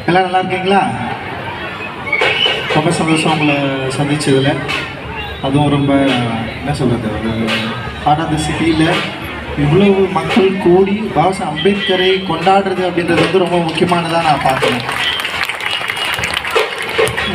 எல்லாம் நல்லா இருக்கீங்களா? ரொம்ப சந்தோஷம் உங்களை சந்திச்சதில். அதுவும் ரொம்ப என்ன சொல்கிறது, ஒரு ஹார்ட் ஆஃப் த சிட்டியில் இவ்வளவு மக்கள் கூடி பாபா அம்பேத்கரை கொண்டாடுறது அப்படின்றது வந்து ரொம்ப முக்கியமானதாக நான் பார்க்குறேன்.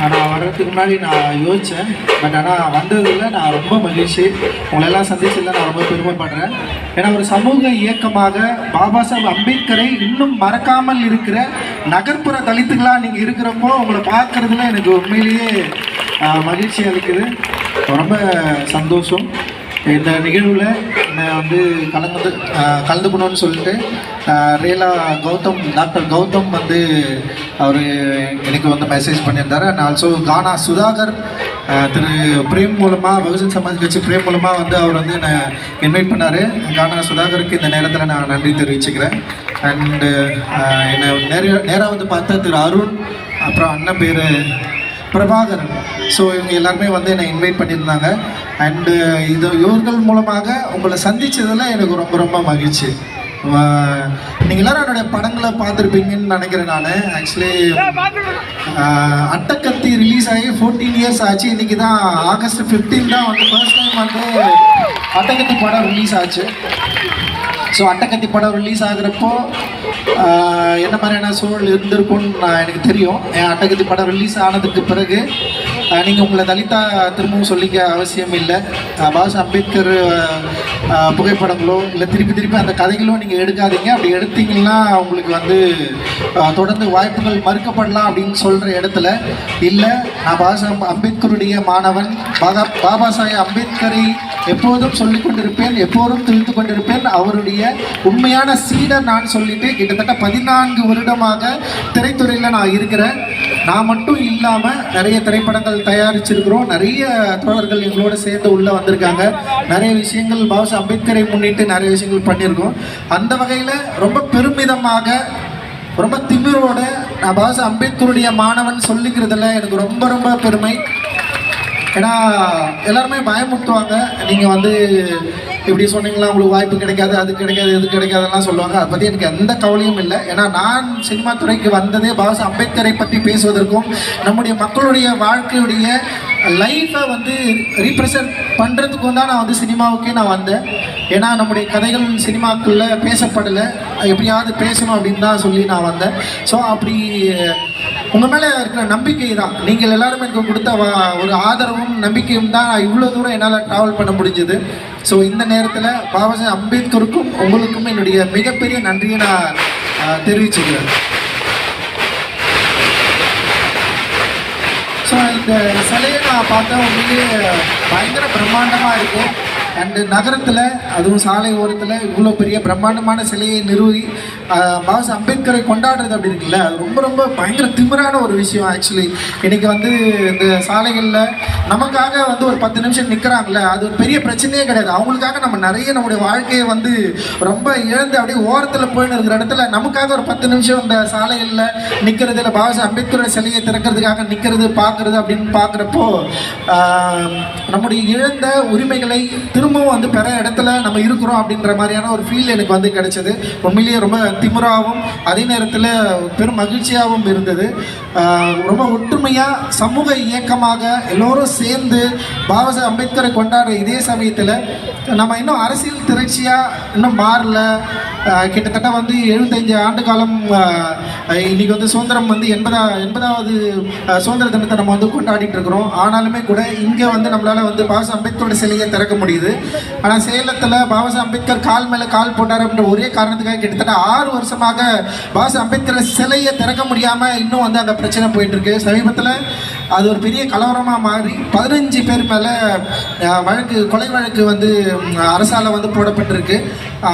ஆனால் வர்றதுக்கு முன்னாடி நான் யோசித்தேன், பட் ஆனால் வந்ததில் நான் ரொம்ப மகிழ்ச்சி. உங்களெல்லாம் சந்திச்சதில் நான் ரொம்ப பெருமைப்படுறேன். ஏன்னா ஒரு சமூக இயக்கமாக பாபா சாஹேப் அம்பேத்கரை இன்னும் மறக்காமல் இருக்கிற நகர்ப்புற தலித்துகளாக நீங்கள் இருக்கிறப்போ உங்களை பார்க்குறதுல எனக்கு உண்மையிலேயே மகிழ்ச்சி அளிக்குது. ரொம்ப சந்தோஷம். இந்த நிகழ்வில் நான் வந்து கலந்துக்கணும்னு சொல்லிட்டு ரேலா கௌதம், டாக்டர் கௌதம் வந்து அவர் எனக்கு வந்து மெசேஜ் பண்ணியிருந்தார். அண்ட் ஆல்சோ கானா சுதாகர் திரு பிரேம் மூலமாக, பகுஜன் சமாஜ் கட்சி பிரேம் மூலமாக வந்து அவர் வந்து என்னை இன்வைட் பண்ணார். கானா சுதாகருக்கு இந்த நேரத்தில் நான் நன்றி தெரிவிச்சுக்கிறேன். அண்டு என்னை நேராக வந்து பார்த்தா திரு அருண், அப்புறம் அண்ணன் பேர் பிரபாகரன். ஸோ இவங்க எல்லாருமே வந்து என்னை இன்வைட் பண்ணியிருந்தாங்க. அண்டு இவர்கள் மூலமாக உங்களை சந்தித்ததில் எனக்கு ரொம்ப ரொம்ப மகிழ்ச்சி. நீங்கள் எல்லோரும் என்னுடைய படங்களை பார்த்துருப்பீங்கன்னு நினைக்கிறேன். நான் ஆக்சுவலி அட்டக்கத்தி ரிலீஸ் ஆகி 14 இயர்ஸ் ஆச்சு. இன்றைக்கி தான் ஆகஸ்ட் 15 தான் வந்து ஃபர்ஸ்ட் டைம் வந்து அட்டக்கத்தி படம் ரிலீஸ் ஆச்சு. ஸோ அட்டக்கத்தி படம் ரிலீஸ் ஆகிறப்போ என்ன மாதிரியான சூழல் இருந்திருக்கும்னு எனக்கு தெரியும். அட்டக்கத்தி படம் ரிலீஸ் ஆனதுக்கு பிறகு நீங்கள் உங்களை தலிதா திரும்பவும் சொல்லிக்க அவசியம் இல்லை. பாபா அம்பேத்கர் புகைப்படங்களோ இல்லை திருப்பி அந்த கதைகளோ நீங்கள் எடுக்காதீங்க. அப்படி எடுத்தீங்கன்னா உங்களுக்கு வந்து தொடர்ந்து வாய்ப்புகள் மறுக்கப்படலாம் அப்படின்னு சொல்கிற இடத்துல இல்லை, நான் பாபா அம்பேத்கருடைய மாணவன், பாபா சாஹேப் அம்பேத்கரை எப்போதும் சொல்லிக் கொண்டிருப்பேன், எப்போதும் தெரிந்து கொண்டிருப்பேன், அவருடைய உண்மையான சீடர் நான் சொல்லிட்டு கிட்டத்தட்ட 14 வருடமாக திரைத்துறையில் நான் இருக்கிறேன். நான் மட்டும் இல்லாமல் நிறைய திரைப்படங்கள் தயாரிச்சிருக்கிறோம். நிறைய தோழர்கள் எங்களோட சேர்ந்து உள்ளே வந்திருக்காங்க. நிறைய விஷயங்கள் பாபா அம்பேத்கரை முன்னிட்டு நிறைய விஷயங்கள் பண்ணியிருக்கோம். அந்த வகையில் ரொம்ப பெருமிதமாக, ரொம்ப திமிரோட நான் பாபா அம்பேத்கருடைய மாணவன் சொல்லிக்கிறதுல எனக்கு ரொம்ப ரொம்ப பெருமை. ஏன்னா எல்லாருமே பயமுறுத்துவாங்க, நீங்கள் வந்து இப்படி சொன்னீங்களா உங்களுக்கு வாய்ப்பு கிடைக்காது, அது கிடைக்காது, இது கிடைக்காதுலாம் சொல்லுவாங்க. அதை பற்றி எனக்கு எந்த கவலையும் இல்லை. ஏன்னா நான் சினிமா துறைக்கு வந்ததே பாபா அம்பேத்கரை பற்றி பேசுவதற்கும் நம்முடைய மக்களுடைய வாழ்க்கையுடைய லைஃப்பை வந்து ரீப்ரசன்ட் பண்ணுறதுக்கும் தான் நான் வந்து சினிமாவுக்கே நான் வந்தேன். ஏன்னா நம்முடைய கதைகள் சினிமாக்களில் பேசப்படலை, எப்படியாவது பேசணும் அப்படின்னு தான் சொல்லி நான் வந்தேன். ஸோ அப்படி உங்கள் மேலே இருக்கிற நம்பிக்கை தான், நீங்கள் எல்லாருமே எனக்கு கொடுத்த ஒரு ஆதரவும் நம்பிக்கையும் தான் இவ்வளோ தூரம் என்னால் ட்ராவல் பண்ண முடிஞ்சது. ஸோ இந்த நேரத்தில் பாபா சாஹேப் அம்பேத்கருக்கும் உங்களுக்கும் என்னுடைய மிகப்பெரிய நன்றியை நான் தெரிவிச்சுக்கிறேன். ஸோ இந்த சிலையை நான் பார்த்தா உண்மையிலேயே பயங்கர பிரம்மாண்டமாக இருக்கும். அண்டு நகரத்தில், அதுவும் சாலை ஓரத்தில் இவ்வளோ பெரிய பிரம்மாண்டமான சிலையை நிறுவி பாபா அம்பேத்கரை கொண்டாடுறது அப்படி இருக்குல்ல, அது ரொம்ப ரொம்ப பயங்கர திமிரான ஒரு விஷயம். ஆக்சுவலி இன்றைக்கி வந்து இந்த சாலைகளில் நமக்காக வந்து ஒரு 10 நிமிஷம் நிற்கிறாங்கள, அது ஒரு பெரிய பிரச்சனையே கிடையாது. அவங்களுக்காக நம்ம நிறைய நம்முடைய வாழ்க்கையை வந்து ரொம்ப இழந்து அப்படியே ஓரத்தில் போயின்னு இருக்கிற இடத்துல நமக்காக ஒரு 10 நிமிஷம் இந்த சாலைகளில் நிற்கிறது, இல்லை பாபா அம்பேத்கரோட சிலையை திறக்கிறதுக்காக நிற்கிறது, பார்க்குறது அப்படின்னு பார்க்குறப்போ நம்முடைய இழந்த உரிமைகளை திரும்பவும் வந்து பெற இடத்துல நம்ம இருக்கிறோம் அப்படின்ற மாதிரியான ஒரு ஃபீல் எனக்கு வந்து கிடைச்சது. உண்மையிலேயே ரொம்ப திமிராகவும் அதே நேரத்தில் பெரும் மகிழ்ச்சியாகவும் இருந்தது. ரொம்ப ஒற்றுமையாக சமூக இயக்கமாக எல்லோரும் சேர்ந்து பாபா சாஹேப் அம்பேத்கரை கொண்டாடுற இதே சமயத்தில் நம்ம இன்னும் அரசியல் திரட்சியாக இன்னும் மாறல. கிட்டத்தட்ட வந்து 75 ஆண்டு காலம், இன்றைக்கி வந்து சுதந்திரம் வந்து 80வது சுதந்திர தினத்தை நம்ம வந்து கொண்டாடிட்டு இருக்கிறோம். ஆனாலுமே கூட இங்கே வந்து நம்மளால் வந்து பாபா சாஹேப் அம்பேத்கரோட சிலையை திறக்க முடியுது. ஆனால் சேலத்தில் பாபா சாஹேப் அம்பேத்கர் கால் மேலே கால் போட்டார் அப்படின்ற ஒரே காரணத்துக்காக கிட்டத்தட்ட 6 வருஷமாக பாபா சாஹேப் அம்பேத்கர் சிலையை திறக்க முடியாமல் இன்னும் வந்து அந்த பிரச்சனை போயிட்டுருக்கு. சமீபத்தில் அது ஒரு பெரிய கலவரமாக மாறி 15 பேர் மேலே கொலை வழக்கு வந்து அரசால் வந்து போடப்பட்டிருக்கு.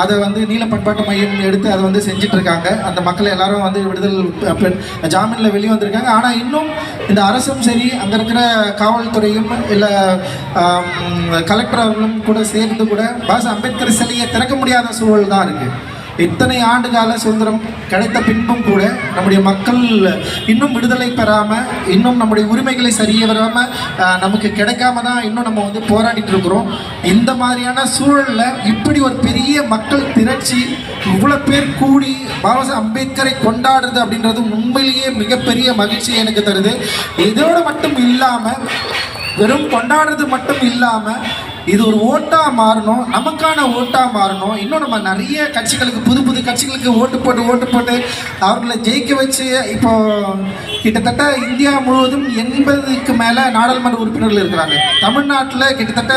அதை வந்து நீல பண்பாட்டு மையம் எடுத்து அதை வந்து செஞ்சிட்ருக்காங்க. அந்த மக்கள் எல்லாரும் வந்து விடுதல் ஜாமீனில் வெளியே வந்திருக்காங்க. ஆனால் இன்னும் இந்த அரசும் சரி, அங்கே இருக்கிற காவல்துறையும் இல்லை கலெக்டர் அவர்களும் கூட சேர்ந்து கூட பாபா அம்பேத்கர் சிலையை திறக்க முடியாத சூழல் தான் இருக்குது. இத்தனை ஆண்டு கால சுதந்திரம் கிடைத்த பின்பும் கூட நம்முடைய மக்கள் இன்னும் விடுதலை பெறாமல், இன்னும் நம்முடைய உரிமைகளை சரியே வராமல் நமக்கு கிடைக்காம தான் இன்னும் நம்ம வந்து போராடிட்டு இருக்கிறோம். இந்த மாதிரியான சூழலில் இப்படி ஒரு பெரிய மக்கள் திரட்சி இவ்வளோ பேர் கூடி பாபா சாஹேப் அம்பேத்கரை கொண்டாடுறது அப்படின்றது உண்மையிலேயே மிகப்பெரிய மகிழ்ச்சியை எனக்கு தருது. இதோடு மட்டும் இல்லாமல், வெறும் கொண்டாடுறது மட்டும் இல்லாமல், இது ஒரு ஓட்டாக மாறணும், நமக்கான ஓட்டாக மாறணும். இன்னும் நம்ம நிறைய கட்சிகளுக்கு, புது புது கட்சிகளுக்கு ஓட்டு போட்டு அவர்களை ஜெயிக்க வச்சு, இப்போ கிட்டத்தட்ட இந்தியா முழுவதும் 80க்கு மேலே நாடாளுமன்ற உறுப்பினர்கள் இருக்கிறாங்க. தமிழ்நாட்டில் கிட்டத்தட்ட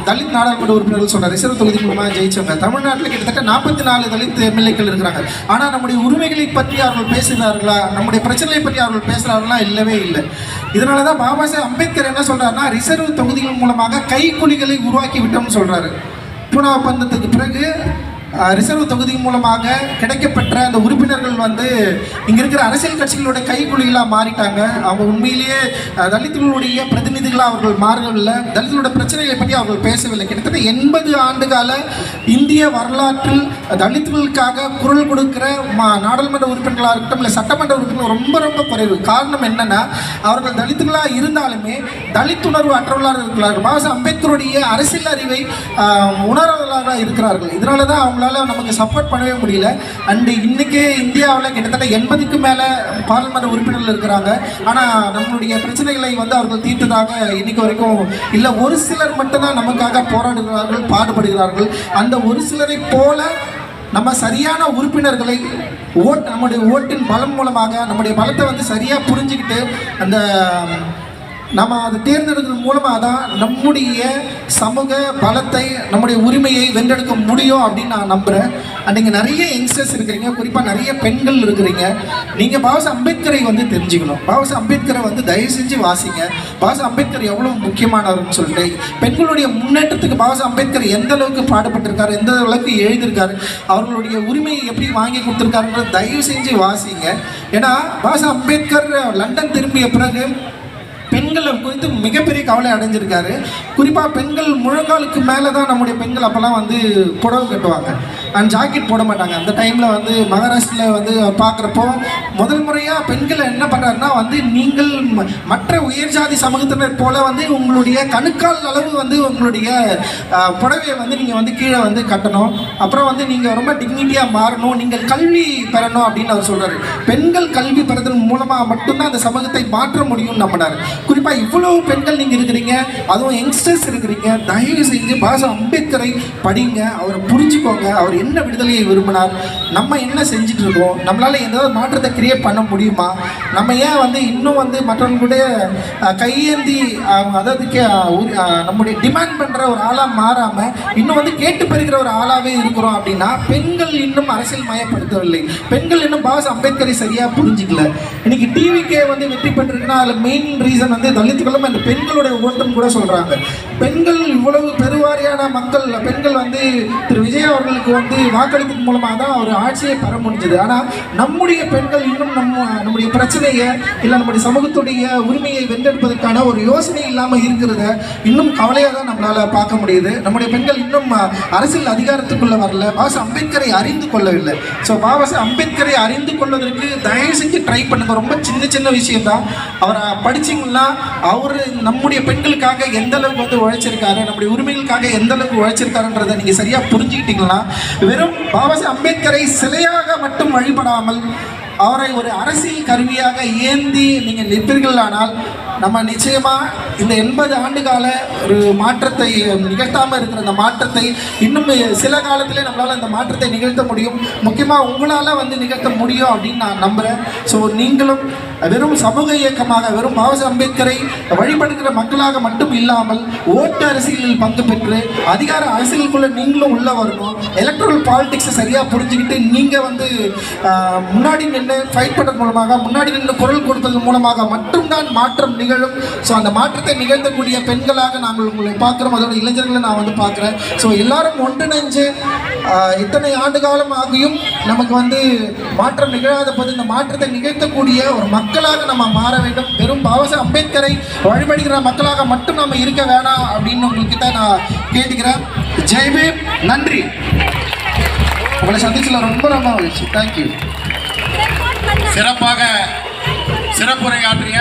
தலித் நாடாளுமன்ற உறுப்பினர்கள் சொல்கிறார், ரிசர்வ் தொகுதி மூலமாக ஜெயிச்சவங்க. தமிழ்நாட்டில் கிட்டத்தட்ட 44 தலித் எம்எல்ஏக்கள் இருக்கிறாங்க. ஆனால் நம்முடைய உரிமைகளை பற்றி அவர்கள் பேசுகிறார்களா, நம்முடைய பிரச்சனைகளை பற்றி அவர்கள் பேசுகிறார்களா? இல்லவே இல்லை. இதனால தான் பாபா சாஹேப் அம்பேத்கர் என்ன சொல்கிறாருன்னா, ரிசர்வ் தொகுதிகள் மூலமாக கைக்குலிகளை உருவாக்கி விட்டோம்னு சொல்கிறாரு. பூனா ஒப்பந்தத்துக்கு பிறகு ரிசர்வ் தொகுதி மூலமாக கிடைக்கப்பெற்ற அந்த உறுப்பினர்கள் வந்து இங்கே இருக்கிற அரசியல் கட்சிகளோட கைக்குலிகளாக மாறிட்டாங்க. அவங்க உண்மையிலேயே தலித்துகளுடைய பிரதிநிதிகளாக அவர்கள் மாறவில்லை, தலித்துகளோட பிரச்சனைகளை பற்றி அவர்கள் பேசவில்லை. கிட்டத்தட்ட 80 ஆண்டு கால இந்திய வரலாற்றில் தலித்துகளுக்காக குரல் கொடுக்கிற நாடாளுமன்ற உறுப்பினர்களாக இருக்கட்டும், இல்லை சட்டமன்ற உறுப்பினர் ரொம்ப ரொம்ப குறைவு. காரணம் என்னென்னா, அவர்கள் தலித்துகளாக இருந்தாலுமே தலித்துணர்வு அற்றவர்களாக இருக்கிறார்கள். பாபா சாஹேப் அம்பேத்கருடைய அரசியல் அறிவை உணர்வர்களாக இருக்கிறார்கள். இதனால தான் அவங்க நமக்கு சப்போர்ட் பண்ணவே முடியல. அண்ட் இன்னைக்கு இந்தியாவில் கிட்டத்தட்ட 80க்கு மேலே பார்லிமெண்ட் உறுப்பினர்கள் இருக்கிறாங்க. ஆனால் நம்மளுடைய பிரச்சனைகளை வந்து அவர்கள் தீர்த்ததாக இன்னைக்கு வரைக்கும் இல்லை. ஒரு சிலர் மட்டும்தான் நமக்காக போராடுகிறார்கள், பாடுபடுகிறார்கள். அந்த ஒரு சிலரை போல நம்ம சரியான உறுப்பினர்களை நம்முடைய ஓட்டின் பலம் மூலமாக நம்முடைய பலத்தை வந்து சரியாக புரிஞ்சுக்கிட்டு அந்த நம்ம அதை தேர்ந்தெடுக்கிறது மூலமாக தான் நம்முடைய சமூக பலத்தை, நம்முடைய உரிமையை வென்றெடுக்க முடியும் அப்படின்னு நான் நம்புகிறேன். நீங்கள் நிறைய யங்ஸ்டர்ஸ் இருக்கிறீங்க, குறிப்பாக நிறைய பெண்கள் இருக்கிறீங்க. நீங்கள் பாபா சாஹேப் அம்பேத்கரை வந்து தெரிஞ்சுக்கணும். பாபா சாஹேப் அம்பேத்கரை வந்து தயவு செஞ்சு வாசிங்க. பாபா சாஹேப் அம்பேத்கர் எவ்வளோ முக்கியமானவர்னு சொல்லிட்டு, பெண்களுடைய முன்னேற்றத்துக்கு பாபா சாஹேப் அம்பேத்கர் எந்த அளவுக்கு பாடுபட்டிருக்காரு, எந்த அளவுக்கு எழுதியிருக்காரு, அவர்களுடைய உரிமையை எப்படி வாங்கி கொடுத்துருக்காருன்றது தயவு செஞ்சு வாசிங்க. ஏன்னா பாபா சாஹேப் அம்பேத்கர் லண்டன் திரும்பிய பிறகு பெண்களை குறித்து மிகப்பெரிய கவலை அடைஞ்சிருக்காரு. குறிப்பாக பெண்கள் முழங்காலுக்கு மேலே தான் நம்முடைய பெண்கள் அப்போல்லாம் வந்து புடவை கட்டுவாங்க அண்ட் ஜாக்கெட் போட மாட்டாங்க. அந்த டைமில் வந்து மகாராஷ்டிரில் வந்து பார்க்குறப்போ முதல் முறையாக பெண்களை என்ன பண்ணுறாருன்னா வந்து, நீங்கள் மற்ற உயர் ஜாதி சமூகத்தினர் போல் வந்து உங்களுடைய கணுக்கால் அளவு வந்து உங்களுடைய புடவையை வந்து நீங்கள் வந்து கீழே வந்து கட்டணும், அப்புறம் வந்து நீங்கள் ரொம்ப டிக்னிட்டியாக மாறணும், நீங்கள் கல்வி பெறணும் அப்படின்னு அவர் சொல்கிறாரு. பெண்கள் கல்வி பெறுவதன் மூலமாக மட்டும்தான் அந்த சமூகத்தை மாற்ற முடியும்னு நம்பினார். குறிப்பாக இவ்வளவு பெண்கள் நீங்கள் இருக்கிறீங்க, அதுவும் யங்ஸ்டர்ஸ் இருக்கிறீங்க. தயவு செஞ்சு பாபா சாஹேப் அம்பேத்கரை படிங்க, அவரை புரிஞ்சுக்கோங்க. அவர் என்ன விடுதலையை விரும்பினார், நம்ம என்ன செஞ்சுட்டு இருக்கோம், நம்மளால் ஏதாவது மாற்றத்தை கிரியேட் பண்ண முடியுமா, நம்ம ஏன் வந்து இன்னும் வந்து மற்றவங்களுடைய கையேந்தி அதாவது நம்முடைய டிமாண்ட் பண்ணுற ஒரு ஆளாக மாறாமல் இன்னும் வந்து கேட்டு பெறுகிற ஒரு ஆளாகவே இருக்கிறோம் அப்படின்னா, பெண்கள் இன்னும் அரசியல் மயப்படுத்தவில்லை, பெண்கள் இன்னும் பாபா சாஹேப் அம்பேத்கரை சரியாக புரிஞ்சிக்கல. இன்னைக்கு டிவிக்கே வந்து வெற்றி பெற்றிருக்குன்னா அதில் மெயின் ரீசன் வந்து தலித்துகளும் அந்த பெண்களுடைய ஓட்டம் கூட சொல்கிறாங்க. பெண்கள் இவ்வளவு பெருவாரியான மக்கள், பெண்கள் வந்து திரு விஜய் அவர்களுக்கு வந்து வாக்களித்தது மூலமாக தான் அவர் ஆட்சியை பெற முடிஞ்சது. ஆனால் நம்முடைய பெண்கள் இன்னும் நம்முடைய பிரச்சனையை இல்லை நம்முடைய சமூகத்துடைய உரிமையை வென்றெடுப்பதற்கான ஒரு யோசனை இல்லாமல் இருக்கிறத இன்னும் கவலையாக தான் நம்மளால் பார்க்க முடியுது. நம்முடைய பெண்கள் இன்னும் அரசியல் அதிகாரத்துக்குள்ளே வரல, பாபா சாஹேப் அம்பேத்கரை அறிந்து கொள்ளவில்லை. ஸோ பாபா சாஹேப் அம்பேத்கரை அறிந்து கொள்வதற்கு தயவு செஞ்சு ட்ரை பண்ணுங்க. ரொம்ப சின்ன சின்ன விஷயம் தான். அவரை படிச்சிங்கன்னா அவர் நம்முடைய பெண்களுக்காக எந்த அளவுக்கு வந்து உழைச்சிருக்காரு, நம்முடைய உரிமைகளுக்காக எந்த அளவுக்கு உழைச்சிருக்காருன்றதை நீங்கள் சரியாக புரிஞ்சுக்கிட்டீங்கன்னா, வெறும் பாபா சாஹேப் அம்பேத்கரை சிலையாக மட்டும் வழிபடாமல் அவரை ஒரு அரசியல் கருவியாக ஏந்தி நீங்கள் நிற்பீர்களானால் நம்ம நிச்சயமாக இந்த 80 ஆண்டு கால ஒரு மாற்றத்தை நிகழ்த்தாமல் இருக்கிற அந்த மாற்றத்தை இன்னும் சில காலத்திலே நம்மளால் அந்த மாற்றத்தை நிகழ்த்த முடியும். முக்கியமாக உங்களால் வந்து நிகழ்த்த முடியும் அப்படின்னு நான் நம்புகிறேன். ஸோ நீங்களும் வெறும் சமூக இயக்கமாக, வெறும் பாபா சாஹேப் அம்பேத்கரை வழிபடுகிற மக்களாக மட்டும் இல்லாமல் ஓட்டு அரசியலில் பங்கு பெற்று அதிகார அரசியலுக்குள்ளே நீங்களும் உள்ளே வரணும். எலக்ட்ரல் பாலிடிக்ஸை சரியாக புரிஞ்சுக்கிட்டு நீங்கள் வந்து முன்னாடி நின்று ஃபைட் பண்ணுறது மூலமாக, முன்னாடி நின்று குரல் கொடுப்பதன் மூலமாக மட்டும்தான் மாற்றம் நிகழும். ஸோ அந்த மாற்றத்தை நிகழ்த்தக்கூடிய பெண்களாக நாங்கள் உங்களை பார்க்குறோம், அதோட இளைஞர்களை நான் வந்து பார்க்குறேன். ஸோ எல்லாரும் ஒன்றிணைஞ்சு இத்தனை ஆண்டு காலம் ஆகியும் நமக்கு வந்து மாற்றம் நிகழாத போது இந்த மாற்றத்தை நிகழ்த்தக்கூடிய ஒரு மக்களாக நம்ம மாற வேண்டும். வெறும் பாபா சாஹேப் அம்பேத்கரை வழிபடுகிற மக்களாக மட்டும் நம்ம இருக்க வேணாம் அப்படின்னு உங்கள்கிட்ட நான் கேட்டுக்கிறேன். ஜெய் பீம், நன்றி. உங்களை சந்திச்சல ரொம்ப ரொம்ப மகிழ்ச்சி. தேங்க்யூ. சிறப்பாக சிறப்புரையாற்றிய